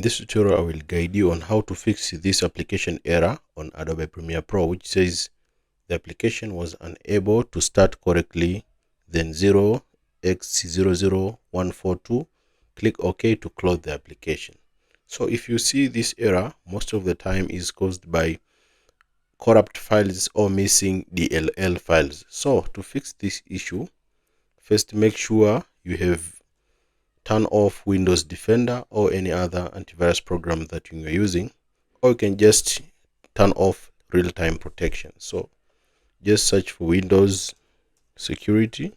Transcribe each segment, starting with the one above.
this tutorial, I will guide you on how to fix this application error on Adobe Premiere Pro, which says the application was unable to start correctly, then 0xc00142. Click OK to close the application. So if you see this error, most of the time is caused by corrupt files or missing DLL files. So to fix this issue, first make sure you have turn off Windows Defender or any other antivirus program that you're using, or you can just turn off real-time protection. So just search for Windows Security.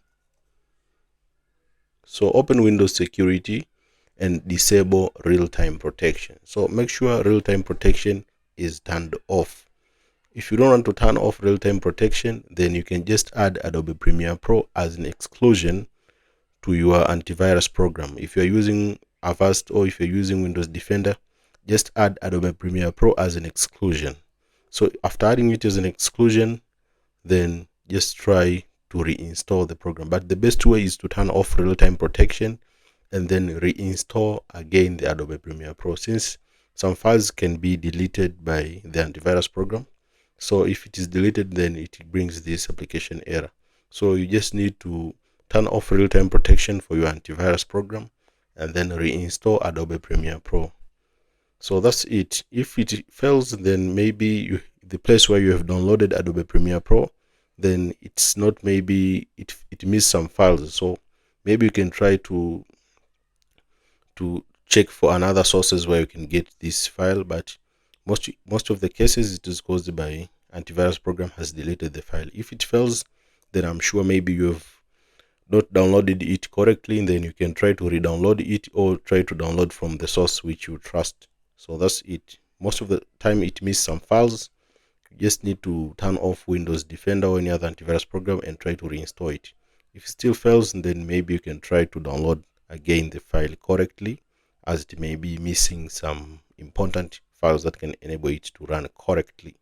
So open Windows Security and disable real-time protection. So make sure real-time protection is turned off. If you don't want to turn off real-time protection, then you can just add Adobe Premiere Pro as an exclusion to your antivirus program. If you're using Avast or if you're using Windows Defender, just add Adobe Premiere Pro as an exclusion. So after adding it as an exclusion, then just try to reinstall the program. But the best way is to turn off real-time protection and then reinstall again the Adobe Premiere Pro, since some files can be deleted by the antivirus program. So if it is deleted, then it brings this application error. So you just need to turn off real-time protection for your antivirus program and then reinstall Adobe Premiere Pro. So that's it. If it fails, then maybe the place where you have downloaded Adobe Premiere Pro, then it's not, maybe it missed some files. So maybe you can try to check for another sources where you can get this file, but most of the cases it is caused by antivirus program has deleted the file. If it fails, then I'm sure maybe you have not downloaded it correctly, and then you can try to re-download it or try to download from the source which you trust. So that's it. Most of the time it missed some files. You just need to turn off Windows Defender or any other antivirus program and try to reinstall it. If it still fails, then maybe you can try to download again the file correctly, as it may be missing some important files that can enable it to run correctly.